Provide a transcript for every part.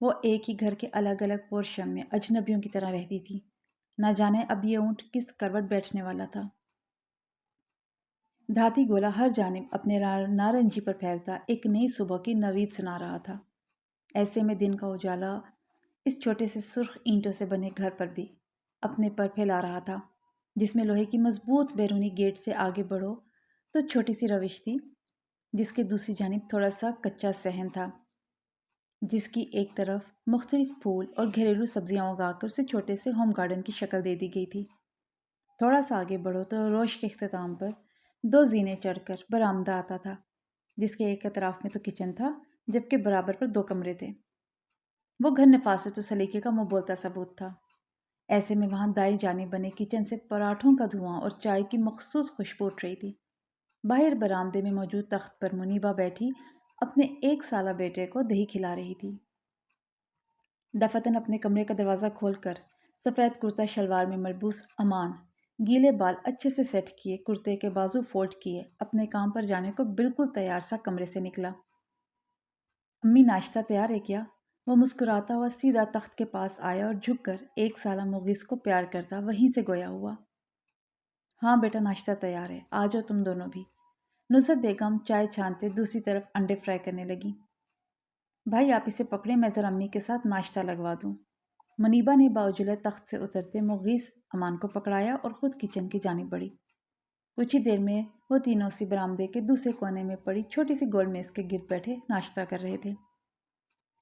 وہ ایک ہی گھر کے الگ الگ پورشن میں اجنبیوں کی طرح رہتی تھی۔ نہ جانے اب یہ اونٹ کس کروٹ بیٹھنے والا تھا۔ دھاتی گولا ہر جانب اپنے نارنجی پر پھیلتا ایک نئی صبح کی نوید سنا رہا تھا۔ ایسے میں دن کا اجالا اس چھوٹے سے سرخ اینٹوں سے بنے گھر پر بھی اپنے پر پھیلا رہا تھا، جس میں لوہے کی مضبوط بیرونی گیٹ سے آگے بڑھو تو چھوٹی سی روش تھی، جس کے دوسری جانب تھوڑا سا کچا صحن تھا، جس کی ایک طرف مختلف پھول اور گھریلو سبزیاں اگا کر اسے چھوٹے سے ہوم گارڈن کی شکل دے دی گئی تھی۔ تھوڑا سا آگے بڑھو تو روش کے اختتام پر دو زینے چڑھ کر برآمدہ آتا تھا، جس کے ایک اطراف میں تو کچن تھا، جبکہ برابر پر دو کمرے تھے۔ وہ گھر نفاست و سلیقے کا منہ بولتا ثبوت تھا۔ ایسے میں وہاں دائیں جانب بنے کچن سے پراٹھوں کا دھواں اور چائے کی مخصوص خوشبو اٹھ رہی تھی۔ باہر برآمدے میں موجود تخت پر منیبا بیٹھی اپنے 1 سالہ بیٹے کو دہی کھلا رہی تھی۔ دفتن اپنے کمرے کا دروازہ کھول کر سفید کرتا شلوار میں ملبوس امان، گیلے بال اچھے سے سیٹ کیے، کرتے کے بازو فولڈ کیے، اپنے کام پر جانے کو بالکل تیار سا کمرے سے نکلا۔ امی ناشتہ تیار ہے کیا؟ وہ مسکراتا ہوا سیدھا تخت کے پاس آیا اور جھک کر 1 سالہ مغیث کو پیار کرتا وہیں سے گویا ہوا۔ ہاں بیٹا، ناشتہ تیار ہے، آ جاؤ تم دونوں بھی۔ نصرت بیگم چائے چھانتے دوسری طرف انڈے فرائی کرنے لگی۔ بھائی آپ اسے پکڑیں، میں ذرا امی کے ساتھ ناشتہ لگوا دوں۔ منیبا نے باوجھلے تخت سے اترتے مغیث امان کو پکڑایا اور خود کچن کی جانب بڑھی۔ کچھ ہی دیر میں وہ تینوں اسی برآمدے کے دوسرے کونے میں پڑی چھوٹی سی گول میز کے گرد بیٹھے ناشتہ کر رہے تھے۔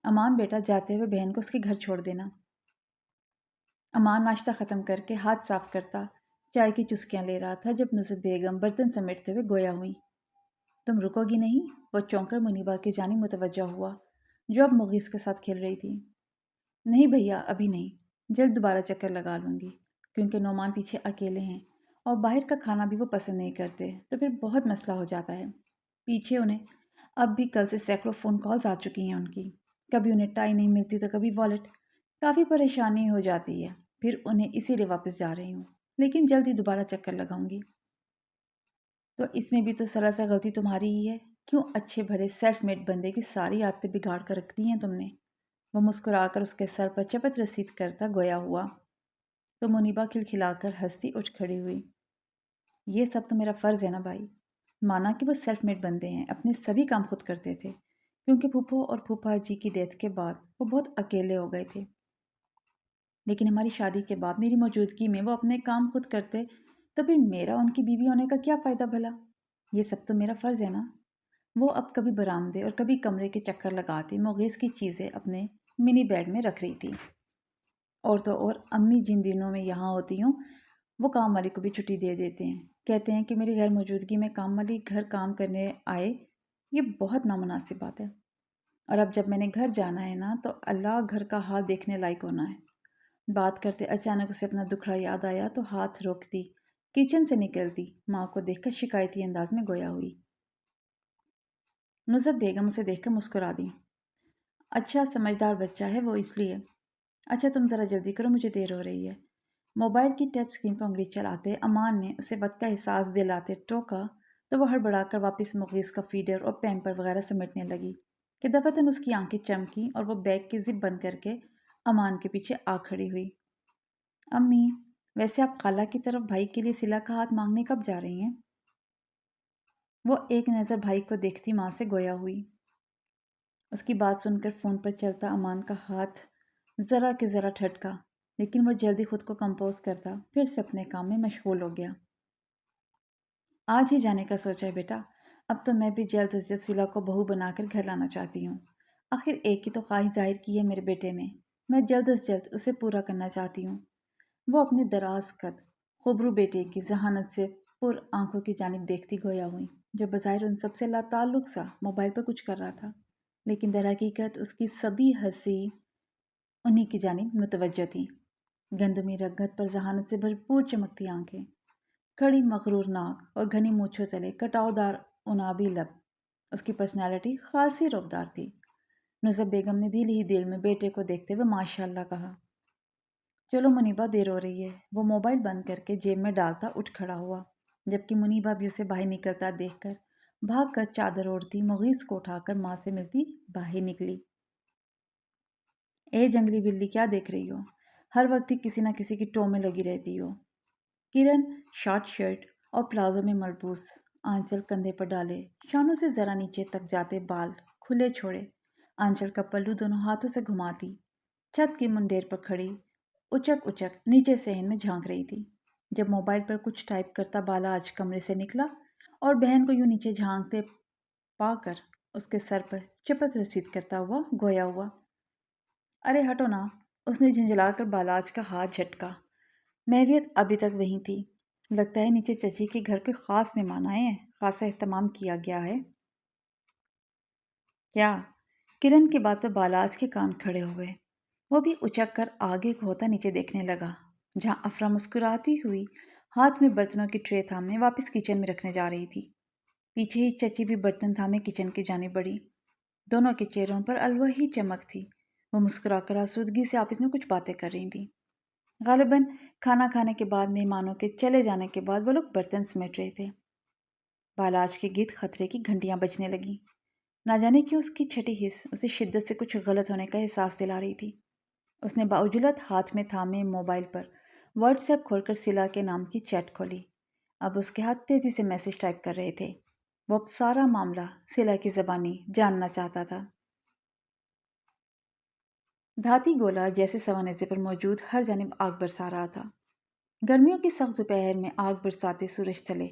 امان بیٹا، جاتے ہوئے بہن کو اس کے گھر چھوڑ دینا۔ امان ناشتہ ختم کر کے ہاتھ صاف کرتا چائے کی چسکیاں لے رہا تھا جب نصرت بیگم برتن سمیٹتے ہوئے گویا ہوئی۔ تم رکو گی نہیں؟ وہ چونک کر منیبا کی جانب متوجہ ہوا، جو اب مغیث کے ساتھ کھیل رہی تھی۔ نہیں بھیا، ابھی نہیں، جلد دوبارہ چکر لگا لوں گی، کیونکہ نعمان پیچھے اکیلے ہیں اور باہر کا کھانا بھی وہ پسند نہیں کرتے، تو پھر بہت مسئلہ ہو جاتا ہے۔ پیچھے انہیں اب بھی کل سے سینکڑوں فون کالز آ چکی ہیں ان کی، کبھی انہیں ٹائی نہیں ملتی تو کبھی والیٹ، کافی پریشانی ہو جاتی ہے، پھر انہیں اسی لیے واپس جا رہی ہوں، لیکن جلدی دوبارہ چکر لگاؤں گی۔ تو اس میں بھی تو سراسر غلطی تمہاری ہی ہے، کیوں اچھے بھلے سیلف میڈ بندے کی ساری عادتیں بگاڑ کر رکھ دی ہیں تم نے؟ وہ مسکرا کر اس کے سر پر چپت رسید کرتا گویا ہوا، تو منیبا کھلکھلا کر ہنستی اٹھ کھڑی ہوئی۔ یہ سب تو میرا فرض ہے نا بھائی، مانا کہ وہ سیلف میڈ بندے ہیں، اپنے سبھی کام خود کرتے تھے، کیونکہ پھپھو اور پھوپھا جی کی ڈیتھ کے بعد وہ بہت اکیلے ہو گئے تھے، لیکن ہماری شادی کے بعد میری موجودگی میں وہ اپنے کام خود کرتے، تو پھر میرا ان کی بیوی ہونے کا کیا فائدہ بھلا؟ یہ سب تو میرا فرض ہے نا۔ وہ اب کبھی برآمدے اور کبھی کمرے کے چکر لگاتی مغیث کی چیزیں اپنے منی بیگ میں رکھ رہی تھی۔ اور تو اور امی جن دنوں میں یہاں ہوتی ہوں وہ کام والی کو بھی چھٹی دے دیتے ہیں، کہتے ہیں کہ میری غیر موجودگی میں کام والی گھر کام کرنے آئے، یہ بہت نامناسب بات ہے۔ اور اب جب میں نے گھر جانا ہے نا تو اللہ گھر کا حال دیکھنے لائق ہونا ہے۔ بات کرتے اچانک اسے اپنا دکھڑا یاد آیا تو ہاتھ روک دی، کچن سے نکلتی ماں کو دیکھ کر شکایتی انداز میں گویا ہوئی۔ نصرت بیگم اسے دیکھ کر مسکرا دی۔ اچھا سمجھدار بچہ ہے وہ، اس لیے۔ اچھا تم ذرا جلدی کرو، مجھے دیر ہو رہی ہے۔ موبائل کی ٹچ اسکرین پر انگلی چلاتے امان نے اسے وقت کا احساس دلاتے ٹوکا تو وہ ہڑبڑا کر واپس مغیث کا فیڈر اور پیمپر وغیرہ سمیٹنے لگی کہ دفعتاً اس کی آنکھیں چمکیں اور وہ بیگ کی زپ بند کر کے امان کے پیچھے آ کھڑی ہوئی۔ امی، ویسے آپ خالہ کی طرف بھائی کے لیے صلہ کا ہاتھ مانگنے کب جا رہی ہیں؟ وہ ایک نظر بھائی کو دیکھتی ماں سے گویا ہوئی۔ اس کی بات سن کر فون پر چلتا امان کا ہاتھ ذرا کہ ذرا ٹھٹکا، لیکن وہ جلدی خود کو کمپوز کرتا پھر سے اپنے کام میں مشغول ہو گیا۔ آج ہی جانے کا سوچا ہے بیٹا، اب تو میں بھی جلد از جلد صلہ کو بہو بنا کر گھر لانا چاہتی ہوں۔ آخر ایک کی تو خواہش ظاہر کی ہے میرے بیٹے نے، میں جلد از جلد اسے پورا کرنا چاہتی ہوں۔ وہ اپنے دراز قد خبرو بیٹے کی ذہانت سے پر آنکھوں کی جانب دیکھتی گویا ہوئی، جو بظاہر ان سب سے لا تعلق سا موبائل پر کچھ کر رہا تھا، لیکن در حقیقت اس کی سبھی ہنسی انہی کی جانب متوجہ تھی۔ گندمی رنگت پر ذہانت سے بھرپور چمکتی آنکھیں، کھڑی مغرور ناک اور گھنی مونچھوں تلے کٹاؤ دار انابی لب، اس کی پرسنالٹی خاصی رعبدار تھی۔ نصرت بیگم نے دل ہی دل میں بیٹے کو دیکھتے ہوئے ماشاء اللہ کہا۔ چلو منیبا، دیر ہو رہی ہے۔ وہ موبائل بند کر کے جیب میں ڈالتا اٹھ کھڑا ہوا، جبکہ منیبا بھی اسے باہر نکلتا دیکھ کر بھاگ کر چادر اوڑھتی مغیث کو اٹھا کر ماں سے ملتی باہر نکلی۔ اے جنگلی بلی، کیا دیکھ رہی ہو؟ ہر وقت ہی کسی نہ کسی کی ٹو میں لگی رہتی ہو۔ کرن شارٹ شرٹ اور پلازو میں ملبوس، آنچل کندھے پر ڈالے، شانوں سے ذرا نیچے تک جاتے بال کھلے چھوڑے، آنچل کا پلو دونوں ہاتھوں سے گھماتی، چھت کی منڈیر پر کھڑی اچک اچک نیچے صحن میں جھانک رہی تھی۔ جب موبائل پر کچھ ٹائپ کرتا بالا آج کمرے سے نکلا اور بہن کو یوں نیچے جھانکتے پا کر اس کے سر پر چپت رسید کرتا ہوا گویا ہوا۔ ارے ہٹو نا، اس نے جھنجھلا کر بالاج کا ہاتھ جھٹکا۔ مہویت ابھی تک وہیں تھی۔ لگتا ہے نیچے چچی کے گھر کے خاص مہمان آئے ہیں، خاصا اہتمام کیا گیا ہے۔ کیا؟ کرن کی بات پر بالاج کے کان کھڑے ہوئے۔ وہ بھی اچک کر آگے کو ہوتا نیچے دیکھنے لگا، جہاں افرا مسکراتی ہوئی ہاتھ میں برتنوں کی ٹرے تھامے واپس کچن میں رکھنے جا رہی تھی۔ پیچھے ہی چچی بھی برتن تھامے کچن کی جانب بڑھی۔ دونوں کے چہروں پر الوہی چمک تھی۔ وہ مسکرا کر آسودگی سے آپس میں کچھ باتیں کر رہی تھیں۔ غالباً کھانا کھانے کے بعد مہمانوں کے چلے جانے کے بعد وہ لوگ برتن سمیٹ رہے تھے۔ بالاج کے گرد خطرے کی گھنٹیاں بجنے لگیں۔ نہ جانے کیوں اس کی چھٹی حس اسے شدت سے کچھ غلط ہونے کا احساس دلا رہی تھی۔ اس نے باعجلت ہاتھ میں تھامے موبائل پر واٹس ایپ کھول کر سلا کے نام کی چیٹ کھولی۔ اب اس کے ہاتھ تیزی سے میسج ٹائپ کر رہے تھے۔ وہ اب سارا معاملہ سلا کی زبانی جاننا چاہتا تھا۔ دھاتی گولا جیسے سوانیزے پر موجود ہر جانب آگ برسا رہا تھا۔ گرمیوں کی سخت دوپہر میں آگ برساتے سورج تلے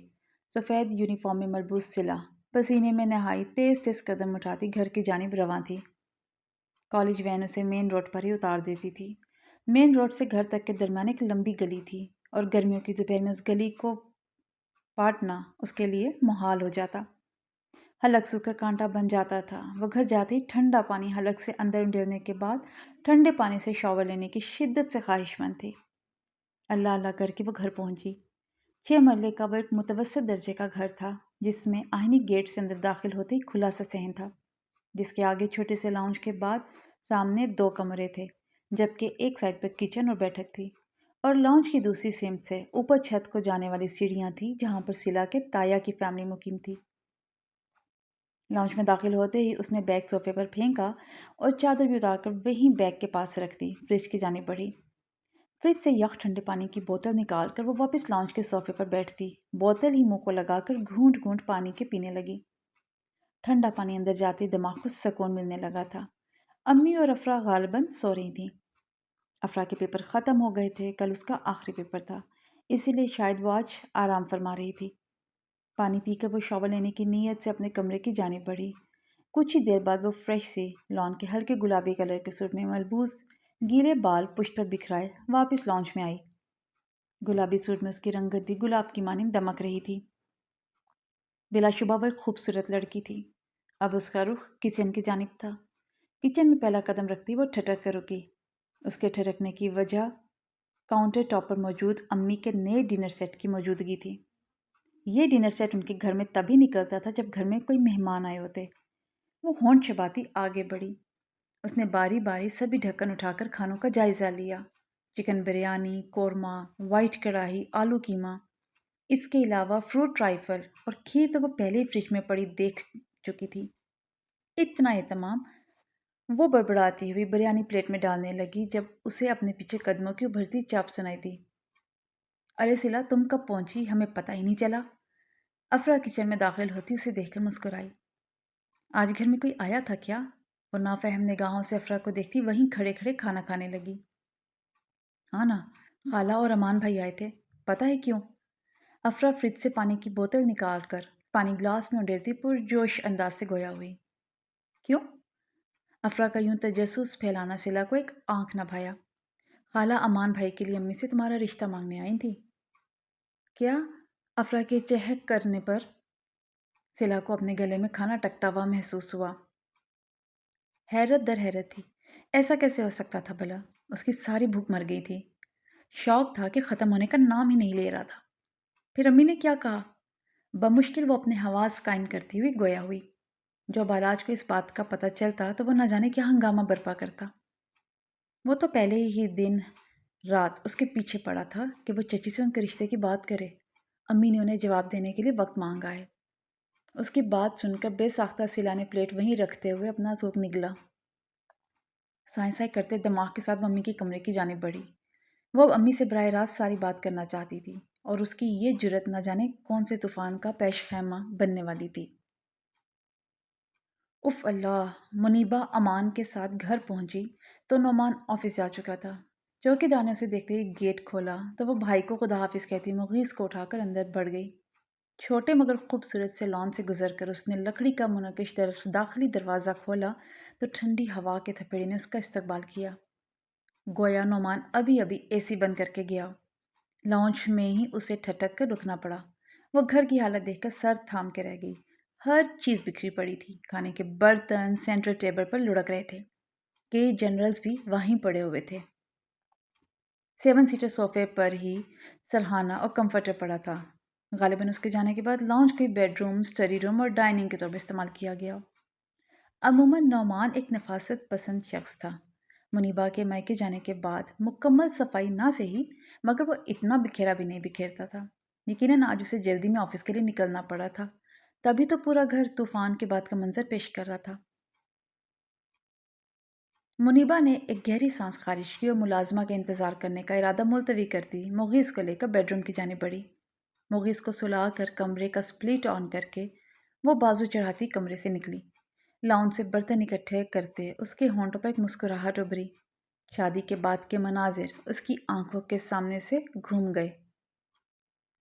سفید یونیفارم میں ملبوس سلا پسینے میں نہائی تیز تیز قدم اٹھاتی گھر کی جانب رواں تھی۔ کالج وین اسے مین روڈ پر ہی اتار دیتی تھی۔ مین روڈ سے گھر تک کے درمیان ایک لمبی گلی تھی اور گرمیوں کی دوپہر میں اس گلی کو پاٹنا اس کے لیے محال ہو جاتا۔ حلق سو کر کانٹا بن جاتا تھا۔ وہ گھر جاتے ہی ٹھنڈا پانی حلق سے اندر ڈلنے کے بعد ٹھنڈے پانی سے شاور لینے کی شدت سے خواہش مند تھی۔ اللہ اللہ کر کے وہ گھر پہنچی۔ 6 مرلے کا وہ ایک متوسط درجے کا گھر تھا، جس میں آہنی گیٹ سے اندر داخل ہوتے ہی کھلا سا صحن تھا، جس کے آگے چھوٹے سے لاؤنج کے بعد سامنے 2 کمرے تھے، جبکہ ایک سائڈ پر کچن اور بیٹھک تھی، اور لاؤنج کی دوسری سمت سے اوپر چھت کو جانے والی سیڑھیاں تھیں جہاں پر سلا کے تایا کی فیملی مقیم تھی۔ لاؤنج میں داخل ہوتے ہی اس نے بیگ صوفے پر پھینکا اور چادر بھی اتار کر وہیں بیگ کے پاس رکھ دی۔ فریج کی جانب بڑھی۔ فریج سے یک ٹھنڈے پانی کی بوتل نکال کر وہ واپس لاؤنج کے صوفے پر بیٹھتی، بوتل ہی منہ کو لگا کر گھونٹ گھونٹ پانی کے پینے لگی۔ ٹھنڈا پانی اندر جاتے دماغ کو سکون ملنے لگا تھا۔ امی اور افرا غالباً سو رہی تھیں۔ افرا کے پیپر ختم ہو گئے تھے، کل اس کا آخری پیپر تھا، اسی لیے شاید وہ آج آرام فرما رہی تھی۔ پانی پی کر وہ شاور لینے کی نیت سے اپنے کمرے کی جانب بڑھی۔ کچھ ہی دیر بعد وہ فریش سی لان کے ہلکے گلابی کلر کے سوٹ میں ملبوس گیلے بال پشت پر بکھرائے واپس لانچ میں آئی۔ گلابی سوٹ میں اس کی رنگت بھی گلاب کی مانند دمک رہی تھی۔ بلا شبہ وہ ایک خوبصورت لڑکی تھی۔ اب اس کا رخ کچن کی جانب تھا۔ کچن میں پہلا قدم رکھتی وہ ٹھٹک کر رکی۔ اس کے ٹھٹکنے کی وجہ کاؤنٹر ٹاپ پر موجود امی کے نئے ڈنر سیٹ کی موجودگی تھی۔ یہ ڈنر سیٹ ان کے گھر میں تبھی نکلتا تھا جب گھر میں کوئی مہمان آئے ہوتے۔ وہ ہونٹ چباتی آگے بڑھی۔ اس نے باری باری سبھی ڈھکن اٹھا کر کھانوں کا جائزہ لیا۔ چکن بریانی، قورمہ، وائٹ کڑاہی، آلو قیمہ۔ اس کے علاوہ فروٹ رائفل اور کھیر تو وہ پہلے ہی فریج میں پڑی دیکھ چکی تھی۔ اتنا اہتمام! وہ بڑبڑاتی ہوئی بریانی پلیٹ میں ڈالنے لگی جب اسے اپنے پیچھے قدموں کی ابھرتی چاپ سنائی دی۔ ارے سلا، تم کب پہنچی؟ ہمیں پتہ ہی نہیں چلا۔ افرا کچن میں داخل ہوتی اسے دیکھ کر مسکرائی۔ آج گھر میں کوئی آیا تھا کیا؟ وہ نافہم نگاہوں سے افرا کو دیکھتی وہیں کھڑے کھڑے کھانا کھانے لگی۔ ہاں نا، خالہ اور امان بھائی آئے تھے۔ پتہ ہے کیوں؟ افرا فریج سے پانی کی بوتل نکال کر پانی گلاس میں اڈیلتی پرجوش انداز سے گویا ہوئی۔ کیوں؟ افرا کا یوں تجسس پھیلانا سلا کو ایک آنکھ نہ بھایا۔ خالہ امان بھائی کے لیے امی سے تمہارا رشتہ مانگنے آئی تھی۔ کیا؟ افرا کے چہک کرنے پر سلا کو اپنے گلے میں کھانا ٹکتا ہوا محسوس ہوا۔ حیرت در حیرت تھی۔ ایسا کیسے ہو سکتا تھا بھلا؟ اس کی ساری بھوک مر گئی تھی۔ شوق تھا کہ ختم ہونے کا نام ہی نہیں لے رہا تھا۔ پھر امی نے کیا کہا؟ بمشکل وہ اپنے حواس قائم کرتی ہوئی گویا ہوئی۔ جو بالاج کو اس بات کا پتہ چلتا تو وہ نہ جانے کیا ہنگامہ برپا کرتا۔ وہ تو پہلے ہی دن رات اس کے پیچھے پڑا تھا کہ وہ چچی سے ان کے رشتے کی بات کرے۔ امی نے انہیں جواب دینے کے لیے وقت مانگا ہے۔ اس کی بات سن کر بے ساختہ سلا نے پلیٹ وہیں رکھتے ہوئے اپنا ذوق نگلا۔ سائیں سائیں کرتے دماغ کے ساتھ ممی کے کمرے کی جانب بڑھی۔ وہ اب امی سے براہ راست ساری بات کرنا چاہتی تھی اور اس کی یہ جرت نہ جانے کون سے طوفان کا پیش خیمہ بننے والی تھی۔ اف اللہ! منیبا امان کے ساتھ گھر پہنچی تو نعمان آفس جا چکا تھا۔ چوکیدار نے اسے دیکھتے ہی گیٹ کھولا تو وہ بھائی کو خدا حافظ کہتی مغیث کو اٹھا کر اندر بڑھ گئی۔ چھوٹے مگر خوبصورت سے لان سے گزر کر اس نے لکڑی کا منقش داخلی دروازہ کھولا تو ٹھنڈی ہوا کے تھپیڑے نے اس کا استقبال کیا، گویا نعمان ابھی ابھی اے سی بند کر کے گیا۔ لاؤنج میں ہی اسے ٹھٹک کر رکنا پڑا۔ وہ گھر کی حالت دیکھ کر سر تھام کے رہ گئی۔ ہر چیز بکھری پڑی تھی، کھانے کے برتن سینٹر ٹیبل پر لڑک رہے تھے، کئی جنرلز بھی وہیں پڑے ہوئے تھے۔ 7 سیٹر صوفے پر ہی سرہانہ اور کمفرٹر پڑا تھا۔ غالباً اس کے جانے کے بعد لاؤنج کو بیڈ روم، اسٹڈی روم اور ڈائننگ کے طور پر استعمال کیا گیا۔ عموماً نعمان ایک نفاست پسند شخص تھا۔ منیبا کے مائکے جانے کے بعد مکمل صفائی نہ صحیح مگر وہ اتنا بکھیرا بھی نہیں بکھیرتا تھا۔ یقیناً آج اسے جلدی میں آفس کے لیے نکلنا پڑا تھا، تبھی تو پورا گھر طوفان کے بعد کا منظر پیش کر رہا تھا۔ منیبا نے ایک گہری سانس خارج کی اور ملازمہ کے انتظار کرنے کا ارادہ ملتوی کرتی مغیث کو لے کر بیڈ روم کی جانب بڑھی۔ مغیث کو سلا کر کمرے کا سپلٹ آن کر کے وہ بازو چڑھاتی کمرے سے نکلی۔ لاؤنج سے برتن اکٹھے کرتے اس کے ہونٹوں پر ایک مسکراہٹ ابھری۔ شادی کے بعد کے مناظر اس کی آنکھوں کے سامنے سے گھوم گئے۔